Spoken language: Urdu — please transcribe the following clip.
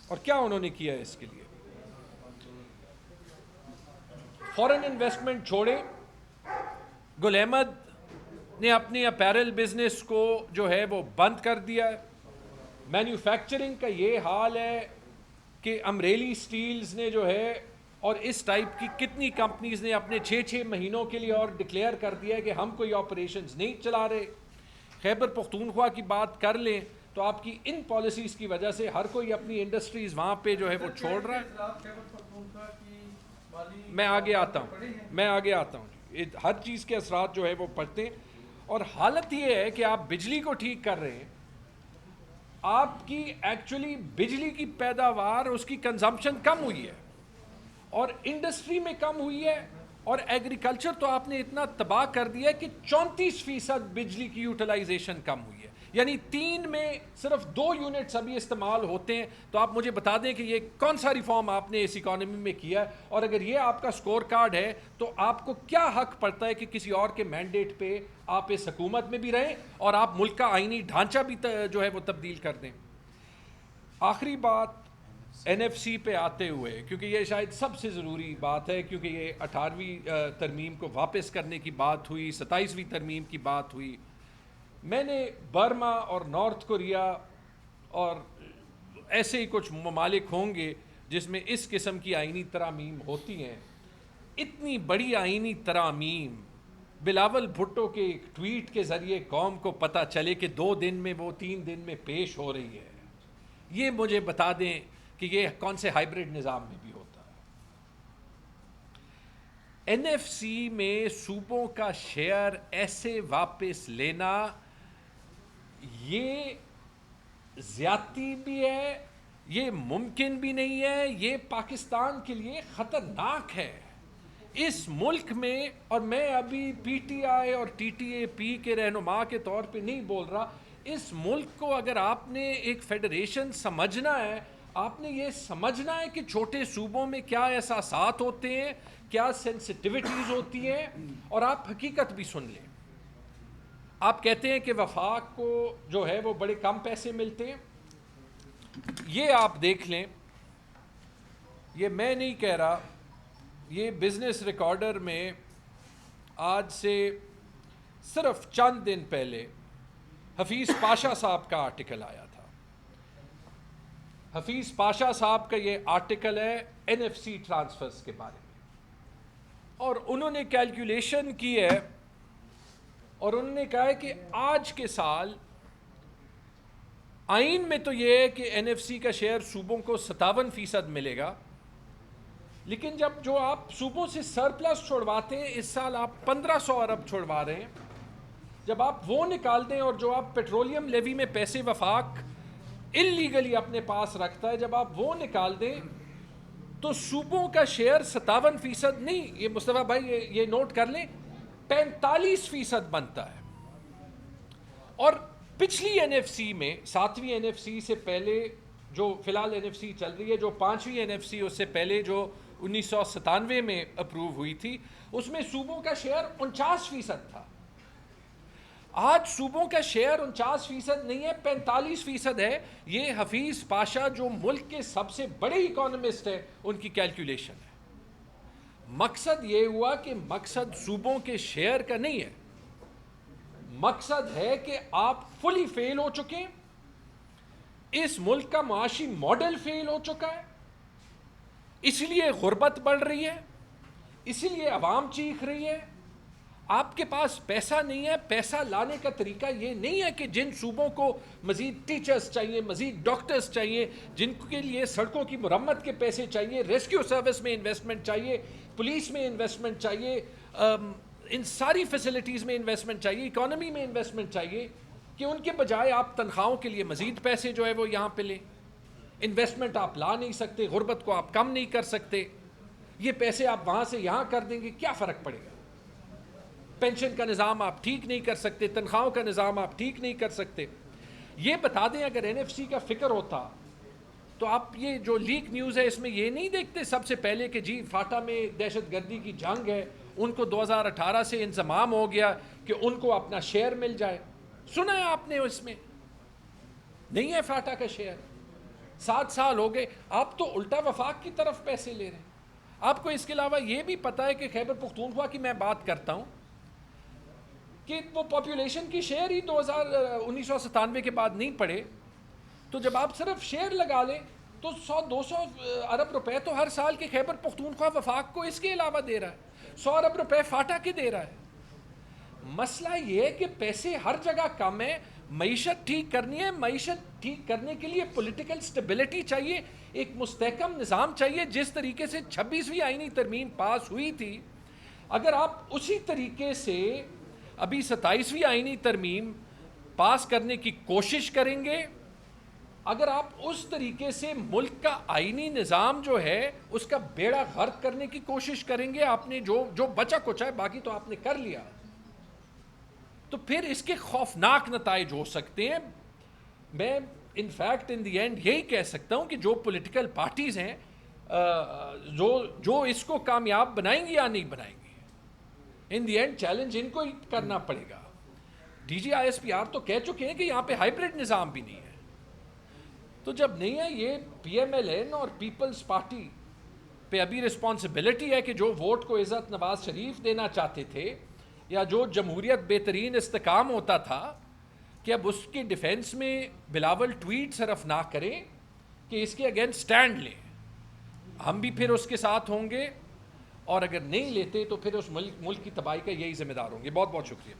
اور کیا انہوں نے کیا ہے اس کے لیے؟ فورن انویسٹمنٹ چھوڑیں. گل احمد نے اپنی اپیرل بزنس کو جو ہے وہ بند کر دیا ہے. مینوفیکچرنگ کا یہ حال ہے کہ امریلی سٹیلز نے جو ہے اور اس ٹائپ کی کتنی کمپنیز نے اپنے 6 مہینوں کے لیے اور ڈکلیئر کر دیا ہے کہ ہم کوئی آپریشنز نہیں چلا رہے. خیبر پختونخوا کی بات کر لیں تو آپ کی ان پالیسیز کی وجہ سے ہر کوئی اپنی انڈسٹریز وہاں پہ جو ہے وہ چھوڑ رہا ہے. میں آگے آتا ہوں ہر چیز کے اثرات جو ہے وہ پڑتے ہیں. اور حالت یہ ہے کہ آپ بجلی کو ٹھیک کر رہے ہیں, آپ کی ایکچولی بجلی کی پیداوار, اس کی کنزمپشن کم ہوئی ہے اور انڈسٹری میں کم ہوئی ہے, اور ایگریکلچر تو آپ نے اتنا تباہ کر دیا ہے کہ 34% بجلی کی یوٹیلائزیشن کم ہوئی ہے. یعنی 3 میں صرف 2 یونٹس ابھی استعمال ہوتے ہیں. تو آپ مجھے بتا دیں کہ یہ کون سا ریفارم آپ نے اس اکانومی میں کیا ہے, اور اگر یہ آپ کا سکور کارڈ ہے تو آپ کو کیا حق پڑتا ہے کہ کسی اور کے مینڈیٹ پہ آپ اس حکومت میں بھی رہیں اور آپ ملک کا آئینی ڈھانچہ بھی جو ہے وہ تبدیل کر دیں. آخری بات این ایف سی پہ آتے ہوئے, کیونکہ یہ شاید سب سے ضروری بات ہے, کیونکہ یہ 18ویں ترمیم کو واپس کرنے کی بات ہوئی, 27ویں ترمیم کی بات ہوئی. میں نے برما اور نارتھ کوریا اور ایسے ہی کچھ ممالک ہوں گے جس میں اس قسم کی آئینی ترامیم ہوتی ہیں. اتنی بڑی آئینی ترامیم بلاول بھٹو کے ایک ٹویٹ کے ذریعے قوم کو پتہ چلے کہ 2 دن میں وہ 3 دن میں پیش ہو رہی ہے. یہ مجھے بتا دیں کہ یہ کون سے ہائیبرڈ نظام میں بھی ہوتا ہے. این ایف سی میں صوبوں کا شیئر ایسے واپس لینا یہ زیادتی بھی ہے, یہ ممکن بھی نہیں ہے, یہ پاکستان کے لیے خطرناک ہے. اس ملک میں, اور میں ابھی پی ٹی آئی اور ٹی ٹی اے پی کے رہنما کے طور پہ نہیں بول رہا, اس ملک کو اگر آپ نے ایک فیڈریشن سمجھنا ہے, آپ نے یہ سمجھنا ہے کہ چھوٹے صوبوں میں کیا احساسات ہوتے ہیں, کیا سینسٹیوٹیز ہوتی ہیں, اور آپ حقیقت بھی سن لیں. آپ کہتے ہیں کہ وفاق کو جو ہے وہ بڑے کم پیسے ملتے ہیں. یہ آپ دیکھ لیں, یہ میں نہیں کہہ رہا, یہ بزنس ریکارڈر میں آج سے صرف چند دن پہلے حفیظ پاشا صاحب کا آرٹیکل آیا تھا. حفیظ پاشا صاحب کا یہ آرٹیکل ہے این ایف سی ٹرانسفرز کے بارے میں, اور انہوں نے کیلکولیشن کی ہے اور انہوں نے کہا ہے کہ آج کے سال آئین میں تو یہ ہے کہ این ایف سی کا شیئر صوبوں کو 57% ملے گا, لیکن جب جو آپ صوبوں سے سرپلس چھوڑواتے ہیں, اس سال آپ 1500 ارب چھوڑوا رہے ہیں, جب آپ وہ نکال دیں اور جو آپ پیٹرولیم لیوی میں پیسے وفاق انلیگلی اپنے پاس رکھتا ہے, جب آپ وہ نکال دیں تو صوبوں کا شیئر 57% نہیں, یہ مصطفیٰ بھائی یہ نوٹ کر لیں, 45% بنتا ہے. اور پچھلی این ایف سی میں, 7ویں این ایف سی سے پہلے جو فی الحال این ایف سی چل رہی ہے, جو 5ویں این ایف سی اس سے پہلے جو 1997 میں اپروو ہوئی تھی, اس میں صوبوں کا شیئر 49% تھا. آج صوبوں کا شیئر 49% نہیں ہے, 45% ہے. یہ حفیظ پاشا جو ملک کے سب سے بڑے اکانومسٹ ہیں, ان کی کیلکولیشن ہے. مقصد یہ ہوا کہ مقصد صوبوں کے شیئر کا نہیں ہے, مقصد ہے کہ آپ فلی فیل ہو چکے ہیں, اس ملک کا معاشی ماڈل فیل ہو چکا ہے, اس لیے غربت بڑھ رہی ہے, اسی لیے عوام چیخ رہی ہے. آپ کے پاس پیسہ نہیں ہے. پیسہ لانے کا طریقہ یہ نہیں ہے کہ جن صوبوں کو مزید ٹیچرز چاہیے, مزید ڈاکٹرز چاہیے, جن کے لیے سڑکوں کی مرمت کے پیسے چاہیے, ریسکیو سروس میں انویسٹمنٹ چاہیے, پولیس میں انویسٹمنٹ چاہیے, ان ساری فیسلٹیز میں انویسٹمنٹ چاہیے, اکانومی میں انویسٹمنٹ چاہیے, کہ ان کے بجائے آپ تنخواہوں کے لیے مزید پیسے جو ہے وہ یہاں پہ لیں. انویسٹمنٹ آپ لا نہیں سکتے, غربت کو آپ کم نہیں کر سکتے. یہ پیسے آپ وہاں سے یہاں کر دیں گے, کیا فرق پڑے گا؟ پینشن کا نظام آپ ٹھیک نہیں کر سکتے, تنخواہوں کا نظام آپ ٹھیک نہیں کر سکتے. یہ بتا دیں اگر این ایف سی کا فکر ہوتا تو آپ یہ جو لیک نیوز ہے اس میں یہ نہیں دیکھتے سب سے پہلے کہ جی فاٹا میں دہشت گردی کی جنگ ہے, ان کو 2018 سے انضمام ہو گیا کہ ان کو اپنا شیئر مل جائے. سنا ہے آپ نے؟ اس میں نہیں ہے فاٹا کا شیئر. 7 سال ہو گئے، آپ تو الٹا وفاق کی طرف پیسے لے رہے ہیں. آپ کو اس کے علاوہ یہ بھی پتہ ہے کہ خیبر پختونخوا کی میں بات کرتا ہوں کہ وہ پاپولیشن کی شیئر ہی 1997 کے بعد نہیں پڑے، تو جب آپ صرف شیئر لگا لیں تو 100-200 ارب روپے تو ہر سال کے خیبر پختونخوا وفاق کو اس کے علاوہ دے رہا ہے، 100 ارب روپے فاٹا کے دے رہا ہے. مسئلہ یہ ہے کہ پیسے ہر جگہ کم ہیں، معیشت ٹھیک کرنی ہے، معیشت ٹھیک کرنے کے لیے پولیٹیکل سٹیبلٹی چاہیے، ایک مستحکم نظام چاہیے. جس طریقے سے 26ویں آئینی ترمیم پاس ہوئی تھی، اگر آپ اسی طریقے سے ابھی 27ویں آئینی ترمیم پاس کرنے کی کوشش کریں گے، اگر آپ اس طریقے سے ملک کا آئینی نظام جو ہے اس کا بیڑا غرق کرنے کی کوشش کریں گے، آپ نے جو بچا کچا ہے باقی تو آپ نے کر لیا، تو پھر اس کے خوفناک نتائج ہو سکتے ہیں. میں in fact in the end یہی کہہ سکتا ہوں کہ جو پولیٹیکل پارٹیز ہیں جو اس کو کامیاب بنائیں گی یا نہیں بنائیں گی، ان دی اینڈ چیلنج ان کو ہی کرنا پڑے گا. D G I S P R تو کہہ چکے ہیں کہ یہاں پہ ہائیبرڈ نظام بھی نہیں ہے، تو جب نہیں ہے یہ پی ایم ایل این اور پیپلز پارٹی پہ ابھی رسپانسبلٹی ہے کہ جو ووٹ کو عزت نواز شریف دینا چاہتے تھے یا جو جمہوریت بہترین استحکام ہوتا تھا، کہ اب اس کے ڈیفینس میں بلاول ٹویٹ صرف نہ کریں کہ اس کے اگینسٹ سٹینڈ لیں. ہم بھی پھر اس کے ساتھ ہوں گے، اور اگر نہیں لیتے تو پھر اس ملک کی تباہی کا یہی ذمہ دار ہوں گے. بہت بہت شکریہ.